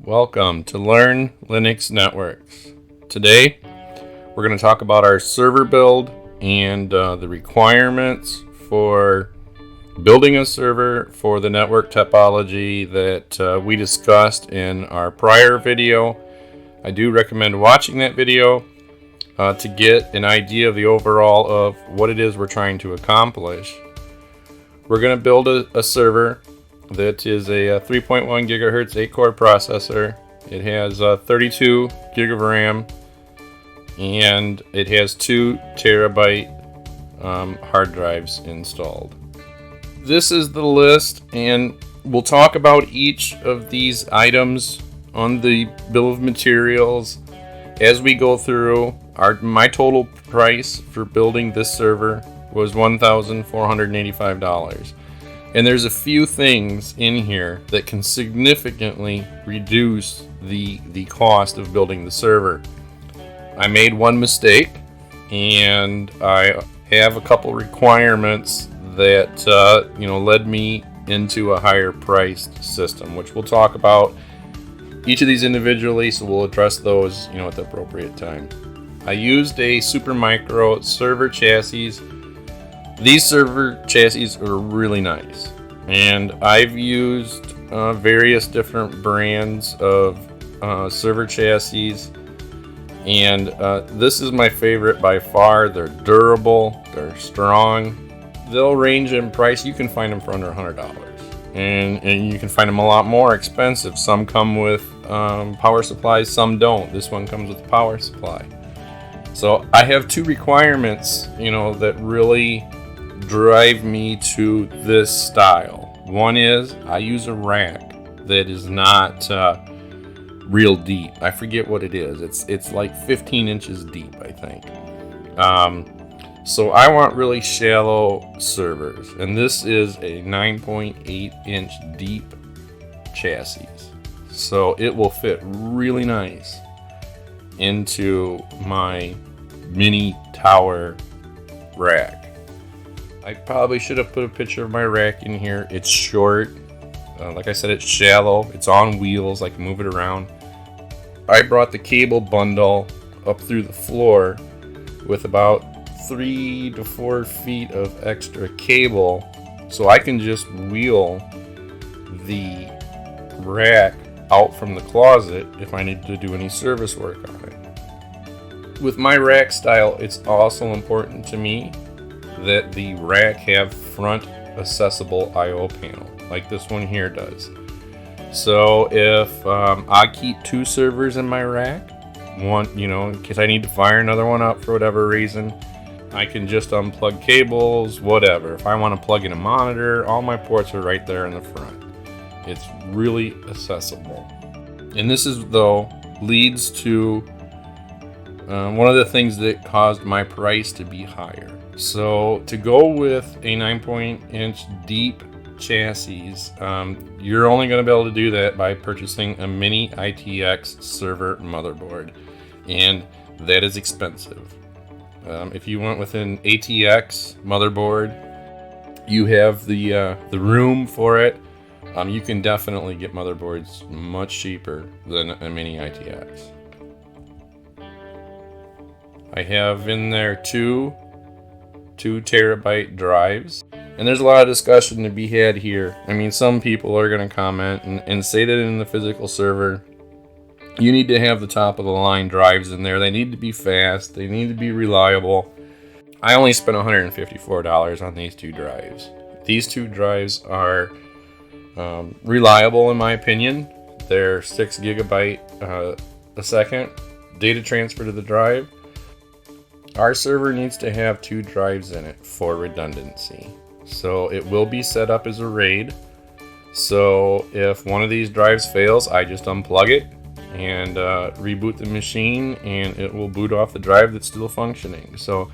Welcome to Learn Linux Networks. Today, we're going to talk about our server build and the requirements for building a server for the network topology that we discussed in our prior video. I do recommend watching that video to get an idea of the overall of what it is we're trying to accomplish. We're going to build a server that is a 3.1 gigahertz 8-core processor. It has 32 gig of RAM, and it has 2 terabyte hard drives installed. This is the list, and we'll talk about each of these items on the bill of materials as we go through. My total price for building this server was $1,485. And there's a few things in here that can significantly reduce the cost of building the server. I made one mistake, and I have a couple requirements that led me into a higher priced system, which we'll talk about each of these individually, so we'll address those at the appropriate time. I used a Supermicro server chassis. These server chassis are really nice, and I've used various different brands of server chassis, and this is my favorite by far. They're durable, they're strong, they'll range in price. You can find them for under $100, and you can find them a lot more expensive. Some come with power supplies, some don't. This one comes with a power supply. So I have two requirements, that really drive me to this style. One is I use a rack that is not real deep. I forget what it is. It's like 15 inches deep, I think. So I want really shallow servers, and this is a 9.8 inch deep chassis. So it will fit really nice into my mini tower rack. I probably should have put a picture of my rack in here. It's short. Like I said, it's shallow. It's on wheels. I can move it around. I brought the cable bundle up through the floor with about 3 to 4 feet of extra cable, so I can just wheel the rack out from the closet if I need to do any service work on it. With my rack style, it's also important to me that the rack have front accessible I/O panel, like this one here does. So if I keep 2 servers in my rack, one, in case I need to fire another one up for whatever reason, I can just unplug cables, whatever. If I want to plug in a monitor, all my ports are right there in the front. It's really accessible. And this leads to one of the things that caused my price to be higher. So to go with a 9.8 inch deep chassis, you're only going to be able to do that by purchasing a mini ITX server motherboard, and that is expensive. If you went with an ATX motherboard, you have the room for it. You can definitely get motherboards much cheaper than a mini ITX. I have in there two 2 terabyte drives, and there's a lot of discussion to be had here. I mean, some people are going to comment and say that in the physical server you need to have the top of the line drives in there. They need to be fast, they need to be reliable. I only spent $154 on these 2 drives. These 2 drives are reliable in my opinion. They're 6 gigabyte a second data transfer to the drive. Our server needs to have 2 drives in it for redundancy. So it will be set up as a RAID. So if one of these drives fails, I just unplug it and reboot the machine, and it will boot off the drive that's still functioning. So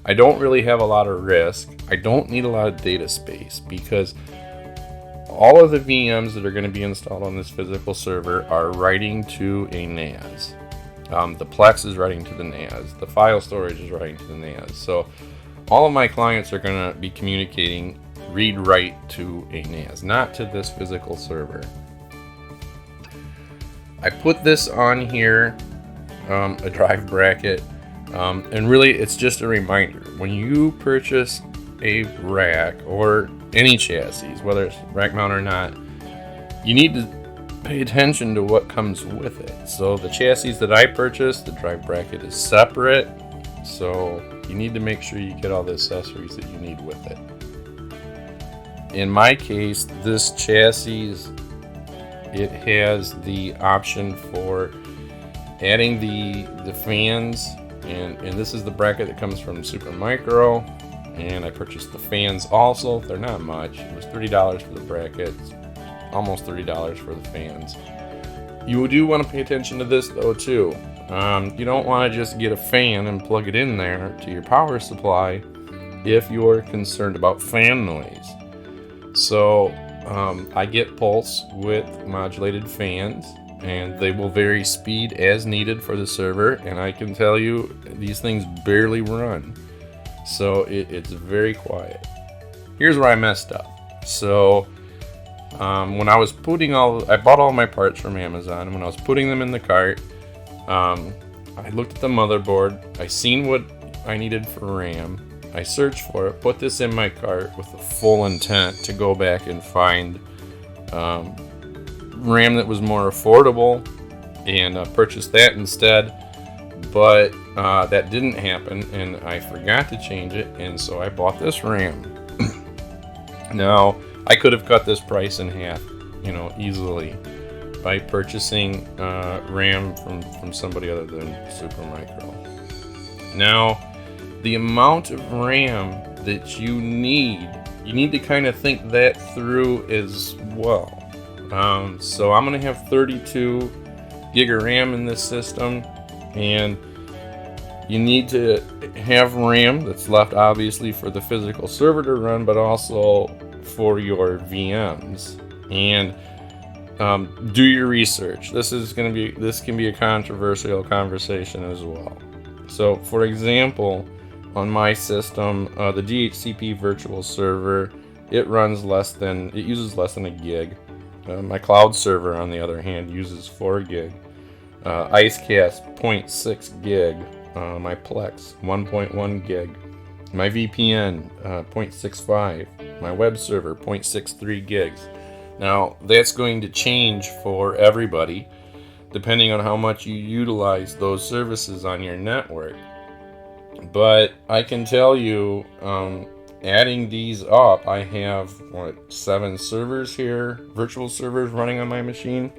I don't really have a lot of risk. I don't need a lot of data space because all of the VMs that are going to be installed on this physical server are writing to a NAS. The Plex is writing to the NAS. The file storage is writing to the NAS. So all of my clients are going to be communicating read-write to a NAS, not to this physical server. I put this on here, a drive bracket, and really it's just a reminder. When you purchase a rack or any chassis, whether it's rack mount or not, you need to pay attention to what comes with it. So the chassis that I purchased, the drive bracket is separate, so you need to make sure you get all the accessories that you need with it. In my case, this chassis, it has the option for adding the fans, and this is the bracket that comes from Supermicro, and I purchased the fans also. They're not much. It was $30 for the brackets, almost $30 for the fans. You do want to pay attention to this though too. You don't want to just get a fan and plug it in there to your power supply if you're concerned about fan noise. So I get pulse width modulated fans, and they will vary speed as needed for the server, and I can tell you these things barely run, so it's very quiet. Here's where I messed up. So when I was I bought all my parts from Amazon, and when I was putting them in the cart, I looked at the motherboard, I seen what I needed for RAM, I searched for it, put this in my cart with the full intent to go back and find RAM that was more affordable and purchased that instead, but that didn't happen, and I forgot to change it, and so I bought this RAM. Now, I could have cut this price in half, easily by purchasing RAM from somebody other than Supermicro. Now, the amount of RAM that you need to kind of think that through as well. So I'm going to have 32 gig of RAM in this system, and you need to have RAM that's left obviously for the physical server to run, but also for your VMs. And do your research. This can be a controversial conversation as well. So, for example, on my system, the dhcp virtual server, it uses less than a gig. My cloud server, on the other hand, uses 4 gig. IceCast 0.6 gig. My Plex 1.1 gig. My VPN 0.65. My web server 0.63 gigs. Now, that's going to change for everybody depending on how much you utilize those services on your network. But I can tell you, adding these up, I have 7 servers here, virtual servers running on my machine.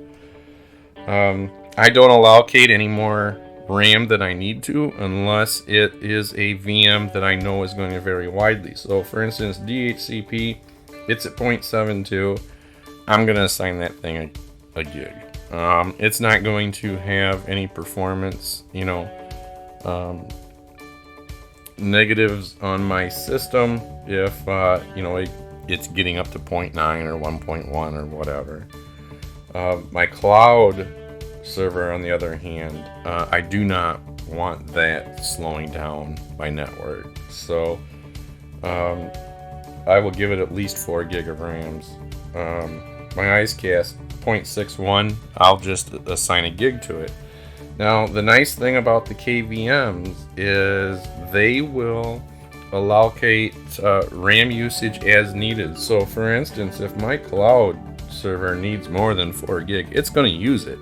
I don't allocate any more RAM than I need to unless it is a VM that I know is going to vary widely. So for instance, DHCP, it's at 0.72. I'm going to assign that thing a gig. It's not going to have any performance, negatives on my system if it's getting up to 0.9 or 1.1 or whatever. My cloud server, on the other hand, I do not want that slowing down my network, so I will give it at least 4 gig of RAMs. My IceCast 0.61, I'll just assign a gig to it. Now, the nice thing about the KVMs is they will allocate RAM usage as needed. So, for instance, if my cloud server needs more than 4 gig, it's going to use it.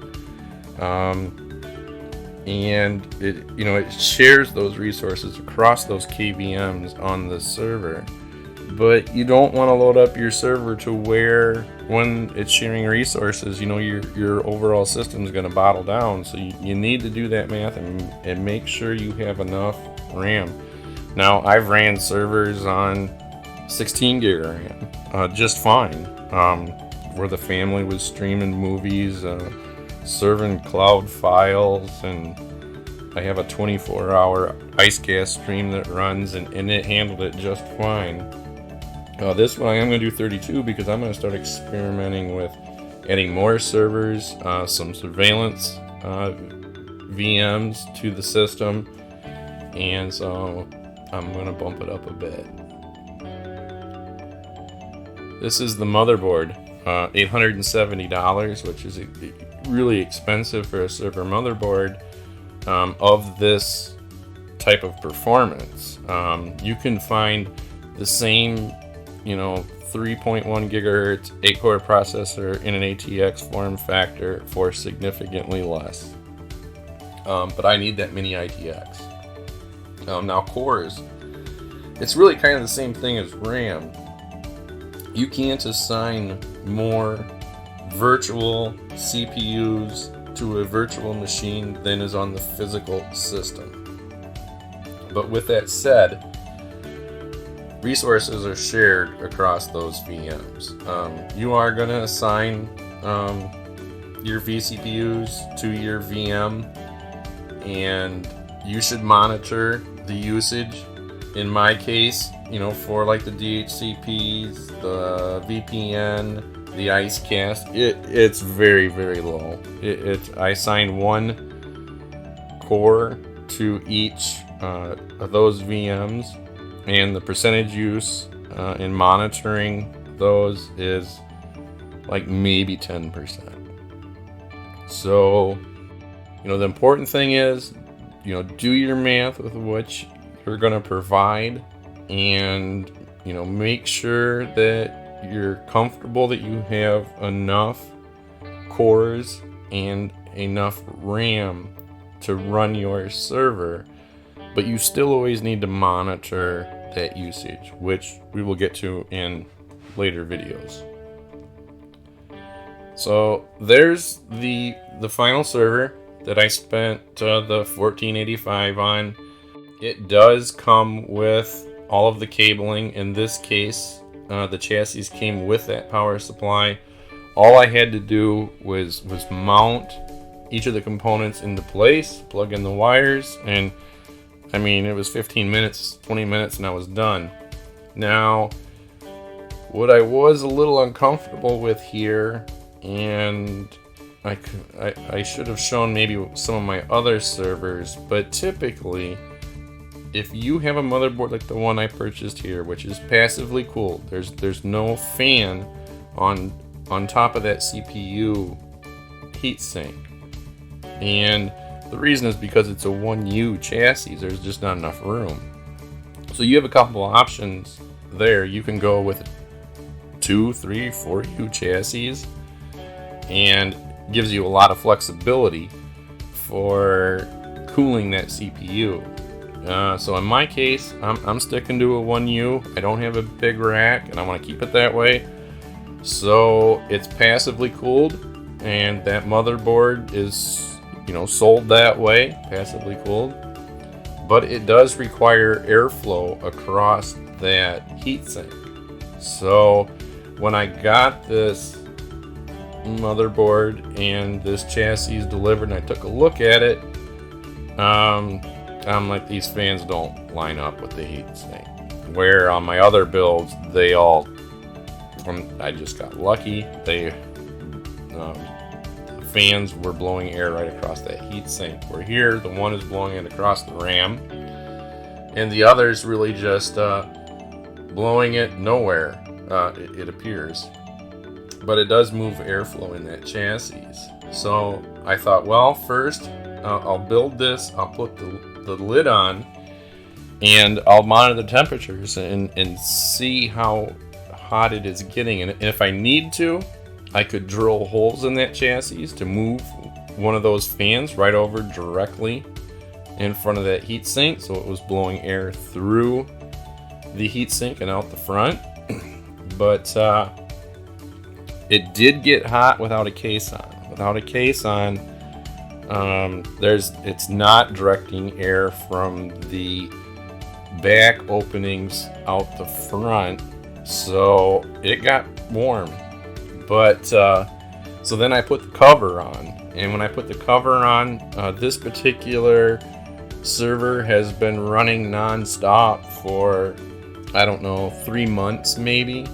And it shares those resources across those KVMs on the server. But you don't want to load up your server to where, when it's sharing resources, your overall system is going to bottle down. So you need to do that math and make sure you have enough RAM. Now, I've ran servers on 16 gig RAM just fine, where the family was streaming movies, serving cloud files, and I have a 24-hour IceCast stream that runs, and it handled it just fine. This one I am going to do 32 because I'm going to start experimenting with adding more servers, some surveillance VMs to the system, and so I'm going to bump it up a bit. This is the motherboard, $870, which is really expensive for a server motherboard of this type of performance. You can find the same, 3.1 gigahertz 8-core processor in an ATX form factor for significantly less. But I need that mini ITX. Now cores, it's really kind of the same thing as RAM. You can't assign more virtual CPUs to a virtual machine than is on the physical system. But with that said, resources are shared across those VMs. You are going to assign your vCPUs to your VM, and you should monitor the usage. In my case, for like the DHCPs, the VPN, the IceCast, it's very, very low. I assign one core to each of those VMs, and the percentage use in monitoring those is like maybe 10%. So, the important thing is, do your math with what you're going to provide, and make sure that you're comfortable that you have enough cores and enough RAM to run your server. But you still always need to monitor that usage, which we will get to in later videos. So there's the final server that I spent the $1485 on. It does come with all of the cabling. In this case, the chassis came with that power supply. All I had to do was mount each of the components into place, plug in the wires, and it was 15 minutes, 20 minutes, and I was done. Now, what I was a little uncomfortable with here, and I should have shown maybe some of my other servers, but typically, if you have a motherboard like the one I purchased here, which is passively cooled, there's no fan on top of that CPU heatsink, and the reason is because it's a 1U chassis. There's just not enough room. So you have a couple of options there. You can go with 2, 3, 4U chassis, and gives you a lot of flexibility for cooling that CPU. So in my case, I'm sticking to a 1U. I don't have a big rack, and I want to keep it that way. So it's passively cooled, and that motherboard is sold that way, passively cooled. But it does require airflow across that heatsink. So when I got this motherboard and this chassis delivered, and I took a look at it, I'm like, these fans don't line up with the heatsink. Where on my other builds, they all, I just got lucky. The fans were blowing air right across that heatsink. Where here, the one is blowing it across the RAM, and the other is really just blowing it nowhere, it appears. But it does move airflow in that chassis. So I thought, well, first I'll build this, I'll put the lid on, and I'll monitor the temperatures and see how hot it is getting. And if I need to, I could drill holes in that chassis to move one of those fans right over directly in front of that heatsink, so it was blowing air through the heatsink and out the front. But it did get hot without a case on. Without a case on, it's not directing air from the back openings out the front, so it got warm. But so then I put the cover on, and when I put the cover on, this particular server has been running non-stop for, I don't know, 3 months maybe,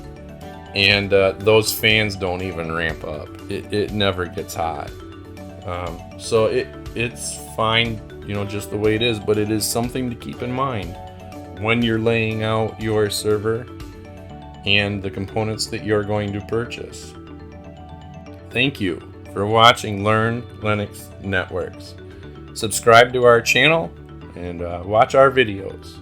and those fans don't even ramp up. It never gets hot. So it's fine, just the way it is, but it is something to keep in mind when you're laying out your server and the components that you're going to purchase. Thank you for watching Learn Linux Networks. Subscribe to our channel and watch our videos.